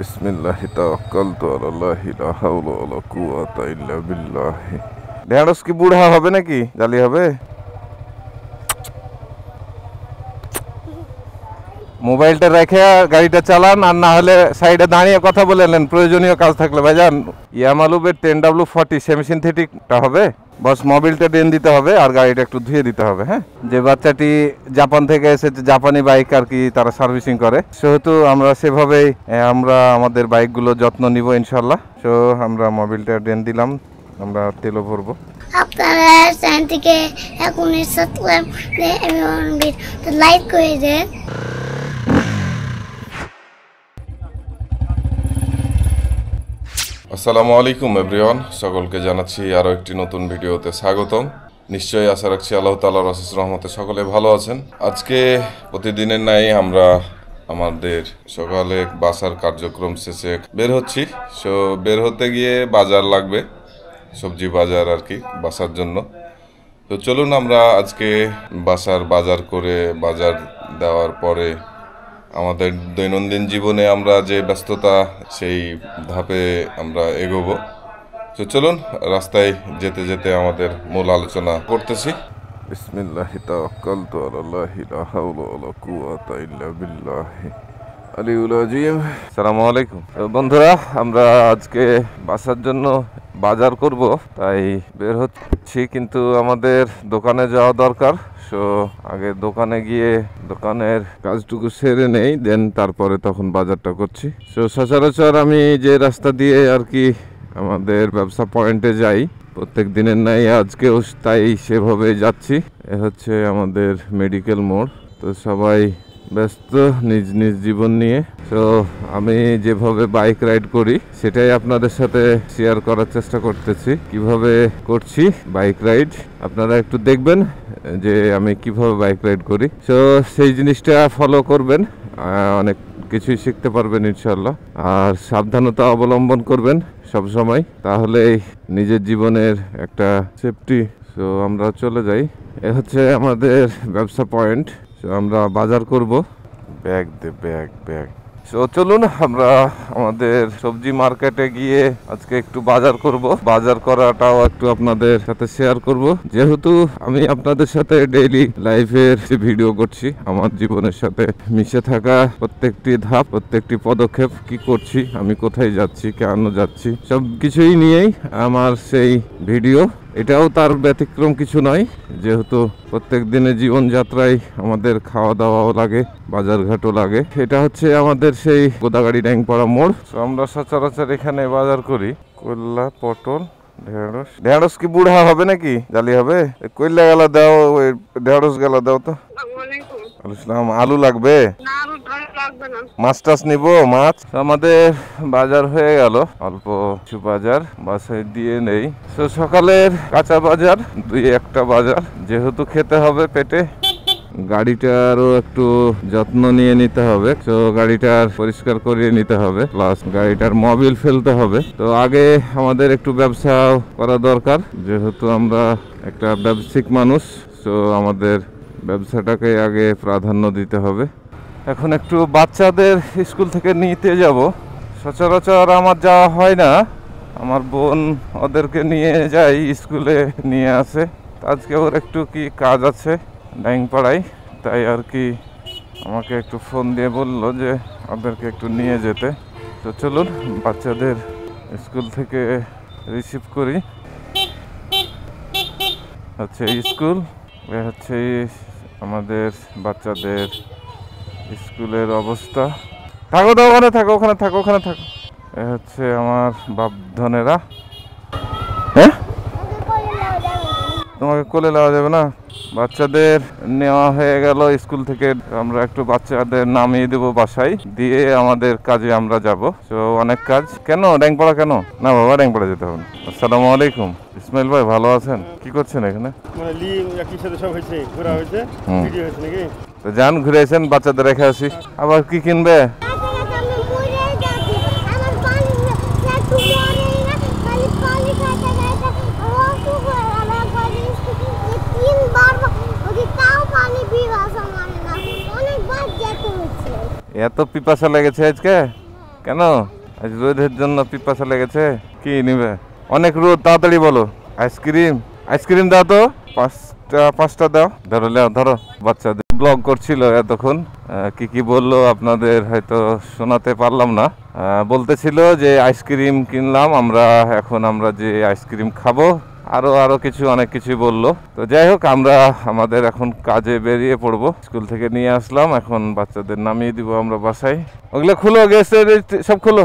বিসমিল্লাহি তাওয়াক্কালতু আলাল্লাহি লা হাওলা ওয়ালা কুওয়াতা ইল্লা বিল্লাহ। ঢেঁড়স কি বুড়া হবে নাকি জালি হবে? মোবাইলটা রেখে গাড়িটা চালান, আর না হলে সাইডে দাঁড়িয়ে কথা বলে নেন প্রয়োজনীয় কাজ থাকলে। ভাইজান ইয়ামালুবের 10W40 সেমি সিনথেটিকটা হবে, বস মোবিলটা ডেন দিতে হবে আর গাড়িটা একটু ধুয়ে দিতে হবে। হ্যাঁ, যে বাচ্চাটি জাপান থেকে এসেছে, জাপানি বাইক আর কি তারা সার্ভিসিং করে, সেহেতু আমরা সেভাবেই আমরা আমাদের বাইকগুলো যত্ন নিব ইনশাল্লাহ। সো আমরা মোবিলটা ডেন দিলাম, আমরা তেলও ভরবো। আপনারা চ্যানেলটিকে এখনই সাবস্ক্রাইব এবং লাইক করে দেন। আসসালামু আলাইকুম এভরিওয়ান, সকলকে জানাচ্ছি আরও একটি নতুন ভিডিওতে স্বাগতম। নিশ্চয়ই আশা রাখছি আল্লাহ তাআলার অশেষ রহমতে সকলে ভালো আছেন। আজকে প্রতিদিনের ন্যায় আমরা আমাদের সকালে বাসার কার্যক্রম শেষে বের হচ্ছি। সো বের হতে গিয়ে বাজার লাগবে, সবজি বাজার আর কি বাসার জন্য। তো চলুন আমরা আজকে বাসার বাজার করে বাজার দেওয়ার পরে আমাদের দৈনন্দিন জীবনে আমরা যে ব্যস্ততা সেই ধাপে আমরা এগোবো। তো চলুন রাস্তায় যেতে যেতে আমাদের মূল আলোচনা করতেছি। বিসমিল্লাহি তাওয়াক্কালতু আলাল্লাহি লা হাওলা ওয়ালা কুওয়াতা ইল্লা বিল্লাহ আলিউল আযীম। আসসালামু আলাইকুম বন্ধুরা, আমরা আজকে বাসার জন্য বাজার করব, তাই বের হচ্ছি, কিন্তু আমাদের দোকানে যাওয়া দরকার। সো আগে দোকানে গিয়ে দোকানের কাজটুকু সেরে নেই, দেন তারপরে তখন বাজারটা করছি। সো সচরাচর আমি যে রাস্তা দিয়ে আর কি আমাদের ব্যবসা পয়েন্টে যাই প্রত্যেক দিনের নাই, আজকেও তাই সেভাবে যাচ্ছি। এ হচ্ছে আমাদের মেডিকেল মোড়। তো সবাই ব্যস্ত নিজ নিজ জীবন নিয়ে। তো আমি যেভাবে বাইক রাইড করি সেটাই আপনাদের সাথে শেয়ার করার চেষ্টা করতেছি, কিভাবে করছি বাইক রাইড। আপনারা একটু দেখবেন যে আমি কিভাবে বাইক রাইড করি। তো সেই জিনিসটা ফলো করবেন, অনেক কিছুই শিখতে পারবেন ইনশাল্লাহ। আর সাবধানতা অবলম্বন করবেন সব সময়, তাহলে নিজের জীবনের একটা সেফটি। তো আমরা চলে যাই, এ হচ্ছে আমাদের ব্যবসা পয়েন্ট। তো আমরা বাজার করব, ব্যাগ দে ব্যাগ ব্যাগ। তো চলুন আমরা আমাদের সবজি মার্কেটে গিয়ে আজকে একটু বাজার করব। বাজার করাটাও একটু আপনাদের সাথে শেয়ার করব, যেহেতু আমি আপনাদের সাথে ডেইলি লাইফের ভিডিও করছি। আমার জীবনের সাথে মিশে থাকা প্রত্যেকটি ধাপ, প্রত্যেকটি পদক্ষেপ, কি করছি আমি, কোথায় যাচ্ছি, কেন যাচ্ছি, সব কিছুই নিয়েই আমার সেই ভিডিও। এটাও তার ব্যতিক্রম কিছু নয়, যেহেতু প্রত্যেক দিনের জীবনযাত্রায় আমাদের খাওয়া দাওয়াও লাগে, বাজারঘাটও লাগে। এটা হচ্ছে আমাদের সেই গোদাগাড়ি ড্যাংপাড়া মোড়। তো আমরা সচরাচর এখানে বাজার করি কল্লা, পটল, ঢেঁড়স। ঢেঁড়স কি বুড়া হবে নাকি জালি হবে? কইলা গেলা দাও, ঢেঁড়স গেলা দাও তো। আলু লাগবে? মাছ টাছ নিব, মাছ। আমাদের বাজার হয়ে গেল, অল্প কিছু বাজার বাসায় দিয়ে নেই। তো সকালের কাঁচা বাজার, দুই একটা বাজার, যেহেতু খেতে হবে পেটে। গাড়িটারও একটু যত্ন নিয়ে নিতে হবে, তো গাড়িটার পরিষ্কার করিয়ে নিতে হবে, প্লাস গাড়িটার মোবিল ফেলতে হবে। তো আগে আমাদের একটু ব্যবসা করা দরকার, যেহেতু আমরা একটা ব্যবসায়িক মানুষ। তো আমাদের ব্যবসাটাকে আগে প্রাধান্য দিতে হবে। এখন একটু বাচ্চাদের স্কুল থেকে নিতে যাব। সচরাচর আমার যাওয়া হয় না, আমার বোন ওদেরকে নিয়ে যাই, স্কুলে নিয়ে আসে। আজকে ওর একটু কি কাজ আছে ড্যাংপাড়ায়, তাই আর কি আমাকে একটু ফোন দিয়ে বললো যে ওদেরকে একটু নিয়ে যেতে। তো চলুন বাচ্চাদের স্কুল থেকে রিসিভ করি। হচ্ছে স্কুল, এ হচ্ছে আমাদের বাচ্চাদের স্কুলের অবস্থা। থাকো তো ওখানে, থাকো ওখানে, থাকো ওখানে থাকো। এ হচ্ছে আমার বাপধনেরা। হ্যাঁ, তোমাকে কোলে নেওয়া যাবে না? বাচ্চাদের নেওয়া হয়ে গেল স্কুল থেকে, আমরা একটু বাচ্চাদের নামিয়ে দেবো বাসায়, দিয়ে আমাদের কাজে আমরা যাব। তো অনেক কাজ। কেন ড্যাংপাড়া কেন? না বাবা, ড্যাংপাড়া যেতে হবে না। আসসালামু আলাইকুম। ইসমাইল ভাই ভালো আছেন? কি করছেন এখানে? তো যান ঘুরে আসেন, বাচ্চাদের রেখে আসি। আবার কি কিনবে? এত পিপাসা লেগেছে আজকে? কেন আজ রোদের জন্য পিপাসা লেগেছে? কি নিবে? অনেক রোদ, তাড়াতাড়ি বলো। আইসক্রিম, আইসক্রিম দাও তো, পাঁচটা দাও। ধরো লেও, ধরো। বাচ্চাদের ব্লগ করছিল এতক্ষণ, কি কি বললো আপনাদের হয়তো শোনাতে পারলাম না। বলতেছিল যে আইসক্রিম কিনলাম আমরা, এখন আমরা যে আইসক্রিম খাবো, আরো কিছু অনেক কিছু বললো। তো যাই হোক, আমরা আমাদের এখন কাজে বেরিয়ে পড়বো। স্কুল থেকে নিয়ে আসলাম, এখন বাচ্চাদের নামিয়ে দিব আমরা বাসায়। ওগুলো খুলো, গ্যাসের সব খুলো।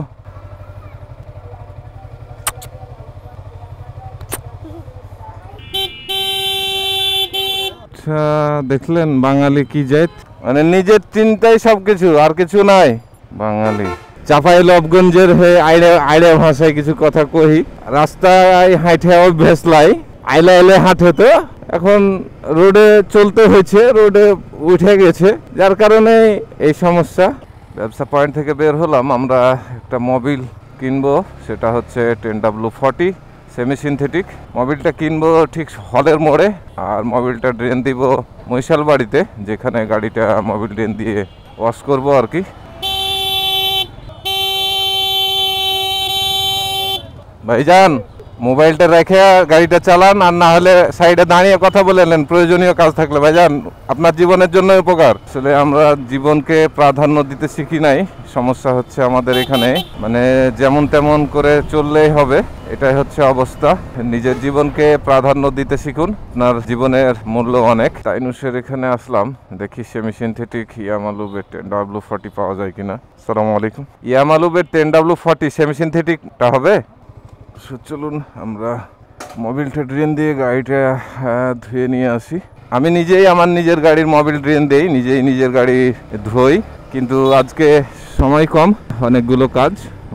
আচ্ছা, দেখলেন বাঙালি কি জাত, মানে নিজের চিন্তাই সবকিছু, আর কিছু নাই। বাঙালি চাপাই লবগঞ্জের হয়ে আইড়ে ভাষায় কিছু কথা কহি, রাস্তায় হাঁটে অভ্যেস লাই, আইলে আইলে হাঁটে, তো এখন রোডে চলতে হয়েছে, রোডে উঠে গেছে, যার কারণে এই সমস্যা। ব্যবসা পয়েন্ট থেকে বের হলাম, আমরা একটা মোবিল কিনবো, সেটা হচ্ছে 10W40 সেমি সিনথেটিক। মোবিলটা কিনবো ঠিক হলের মোড়ে, আর মোবিলটা ড্রেন দিব মহিশাল বাড়িতে, যেখানে গাড়িটা মোবিল ড্রেন দিয়ে ওয়াশ করবো আর কি। ভাইজান, মোবাইলটা রেখে গাড়িটা চালান, আর না হলে সাইডে দাঁড়িয়ে কথা বলে নেন প্রয়োজনীয় কাজ থাকলে। ভাইজান, আপনার জীবনের জন্য উপকার। আসলে আমরা জীবনকে প্রাধান্য দিতে শিখি নাই, সমস্যা হচ্ছে আমাদের এখানে। মানে যেমন তেমন করে চললেই হবে, এটাই হচ্ছে অবস্থা। নিজের জীবনকে প্রাধান্য দিতে শিখুন, আপনার জীবনের মূল্য অনেক। তাইনুসের এখানে আসলাম, দেখি সেমি সিনথেটিক ইয়ামালুবের 10W40 পাওয়া যায় কিনা। আসসালামু আলাইকুম। ইয়ামালুবের 10W40 সেমি সিনথেটিকটা হবে? চলুন আমরা মোবিলটা ড্রেন দিয়ে গাড়িটা ধুয়ে নিয়ে আসি। আমি নিজেই আমার নিজের গাড়ির মোবিল ড্রেন দেই, নিজেই নিজের গাড়ি ধুই, কিন্তু আজকে সময় কম, অনেকগুলো কাজ,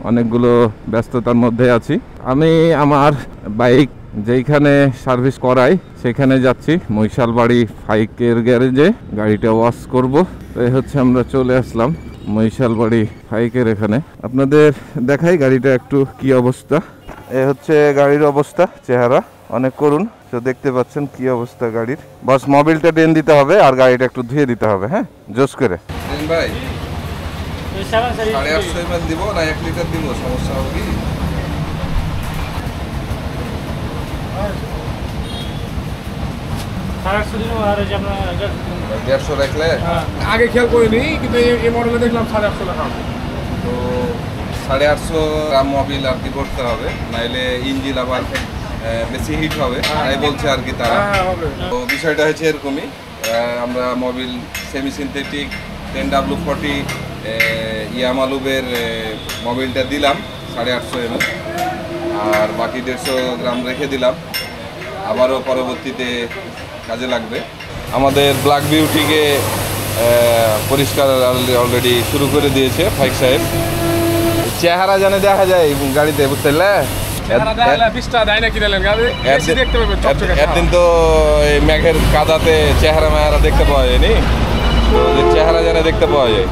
অনেকগুলো ব্যস্ততার মধ্যে আছি। আমি আমার বাইক যেইখানে সার্ভিস করাই সেখানে যাচ্ছি, মহিশাল বাড়ি ফাইকের গ্যারেজে গাড়িটা ওয়াশ করব। এই হচ্ছে আমরা চলে আসলাম মহিশাল বাড়ি ফাইকের এখানে। আপনাদের দেখাই গাড়িটা একটু কি অবস্থা। এ হচ্ছে গাড়ির অবস্থা, চেহারা অনেক করুণ, তো দেখতে পাচ্ছেন কি অবস্থা গাড়ির। বাস মোবিলটা ড্রেন দিতে হবে আর গাড়িটা একটু ধুয়ে দিতে হবে। হ্যাঁ, জোস করে। ভাই 850 ml দিব না 1 লিটার দিব, সমস্যা হবে কি? দেড়শো রাখলে আগে খেয়াল করিনি, কিন্তু এই মডেলে দেখলাম 850 টাকা। তো 850 গ্রাম মোবিল আর কি করতে হবে, নাইলে ইঞ্জিন আবার বেশি হিট হবে, তাই বলছে আর কি তারা। তো বিষয়টা হচ্ছে এরকমই, আমরা মোবিল সেমি সিনথেটিক 10W40 ইয়ামালুবের মোবিলটা দিলাম 850 ml, আর বাকি 150 গ্রাম রেখে দিলাম, আবারও পরবর্তীতে কাজে লাগবে। আমাদের ব্ল্যাক বিউটিকে পরিষ্কার অলরেডি শুরু করে দিয়েছে ফাইক সাহেব। চেহারা জানে দেখা যায় গাড়িতে, বুঝতে পারলে? একদিন তো এই মেঘের কাদাতে চেহারা মেহারা দেখতে পাওয়া যায়নি, তো চেহারা জানে দেখতে পাওয়া যায়।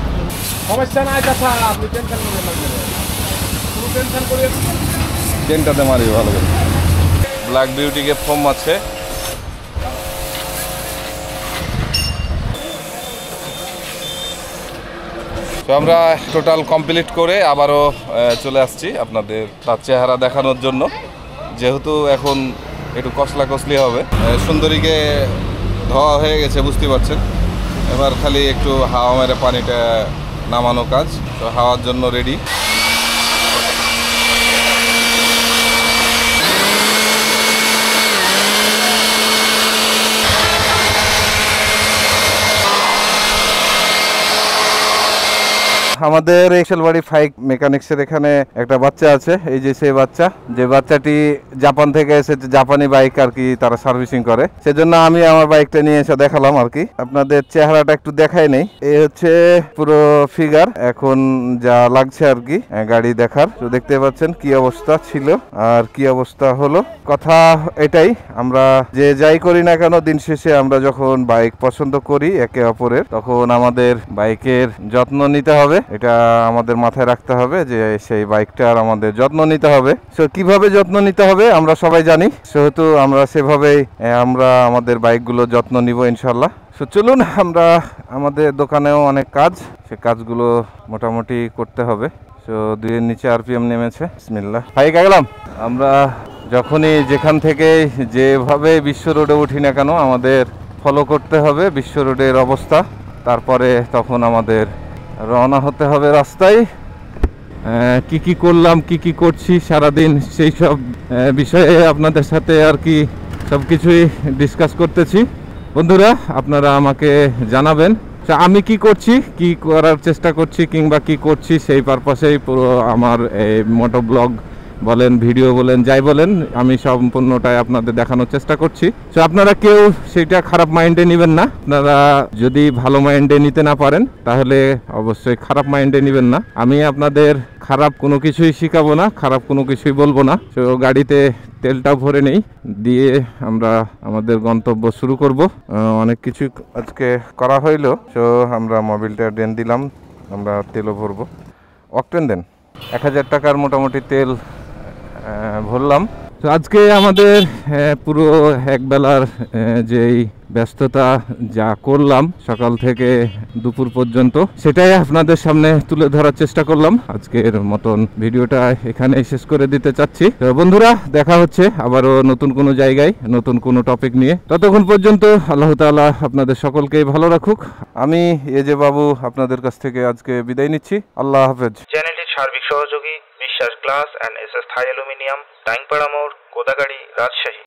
সমস্যা নাই চাচা, আপনি টেনশন করবেন না, কোনো টেনশন করিয়েন না। ট্রেনটাতে মারি ভালো করে। ব্ল্যাক বিউটিকে ফোম আছে। তো আমরা টোটাল কমপ্লিট করে আবারও চলে আসছি আপনাদের তার চেহারা দেখানোর জন্য, যেহেতু এখন একটু কসলি হবে। সুন্দরীকে ধোয়া হয়ে গেছে, বুঝতে পারছেন। এবার খালি একটু হাওয়া মেরে পানিটা নামানো কাজ, তো হাওয়ার জন্য রেডি। আমাদের মহিশালবাড়ি ফাইক মেকানিক্সের এখানে একটা বাচ্চা আছে, এই যে সেই বাচ্চা, যে বাচ্চাটি জাপান থেকে এসেছে, জাপানি বাইক আর কি তারা সার্ভিসিং করে, সেজন্য আমি আমার বাইকটা নিয়ে এসে দেখালাম আর কি। আপনাদের চেহারাটা একটু দেখাই নেই, এই হচ্ছে পুরো ফিগার এখন যা লাগছে আর কি গাড়ি দেখার। তো দেখতে পাচ্ছেন কি অবস্থা ছিল আর কি অবস্থা হলো। কথা এটাই, আমরা যে যাই করি না কেন, দিন শেষে আমরা যখন বাইক পছন্দ করি একে অপরের, তখন আমাদের বাইকের যত্ন নিতে হবে। এটা আমাদের মাথায় রাখতে হবে যে সেই বাইকটার আমাদের যত্ন নিতে হবে। সো কিভাবে যত্ন নিতে হবে আমরা সবাই জানি, সেহেতু আমরা সেভাবেই আমরা আমাদের বাইকগুলো যত্ন নিব ইনশাল্লাহ। সো চলুন, আমরা আমাদের দোকানেও অনেক কাজ, সে কাজগুলো মোটামুটি করতে হবে। সো তো 2-এর নিচে আরপিএম নেমেছে। বিসমিল্লাহ, হাই গেলাম। আমরা যখনই যেখান থেকে যেভাবে বিশ্ব রোডে উঠি না কেন আমাদের ফলো করতে হবে বিশ্ব রোডের অবস্থা, তারপরে তখন আমাদের রওনা হতে হবে রাস্তায়। কি কি করলাম, কি কি করছি সারাদিন, সেই সব বিষয়ে আপনাদের সাথে আর কি সব কিছুই ডিসকাস করতেছি। বন্ধুরা, আপনারা আমাকে জানাবেন আমি কি করছি, কি করার চেষ্টা করছি, কিংবা কি করছি, সেই পারপাসেই পুরো আমার এই মোটো ব্লগ বলেন, ভিডিও বলেন, যাই বলেন, আমি সম্পূর্ণটাই আপনাদের দেখানোর চেষ্টা করছি। তো আপনারা কেউ সেটা খারাপ মাইন্ডে নেবেন না। আপনারা যদি ভালো মাইন্ডে নিতে না পারেন তাহলে অবশ্যই খারাপ মাইন্ডে নেবেন না। আমি আপনাদের খারাপ কোনো কিছুই শিখাবো না, খারাপ কোনো কিছুই বলবো না। তো গাড়িতে তেলটা ভরে নেই, দিয়ে আমরা আমাদের গন্তব্য শুরু করব। অনেক কিছু আজকে করা হইলো। তো আমরা মোবিলটা ডেন দিলাম, আমরা তেলও ভরবো। অকটেন দেন 1000 টাকার মোটামুটি তেল ভরলাম। তো আজকে আমাদের পুরো একবেলার যেই ব্যস্ততা যা করলাম সকাল থেকে দুপুর পর্যন্ত, সেটাই আপনাদের সামনে তুলে ধরার চেষ্টা করলাম। আজকের মতন ভিডিওটা এখানেই শেষ করে দিতে চাচ্ছি। তো বন্ধুরা, দেখা হচ্ছে আবারও নতুন কোনো জায়গায় নতুন কোনো টপিক নিয়ে। ততক্ষণ পর্যন্ত আল্লাহ তাআলা আপনাদের সকলকেই ভালো রাখুক। আমি এজে বাবু আপনাদের কাছ থেকে আজকে বিদায় নিচ্ছি। আল্লাহ হাফেজ। চ্যানেলটির সার্বিক সহযোগী Biswas glass and SS Thai aluminium, Taingpara মোড়, কোদাগাড়ি, রাজশাহী।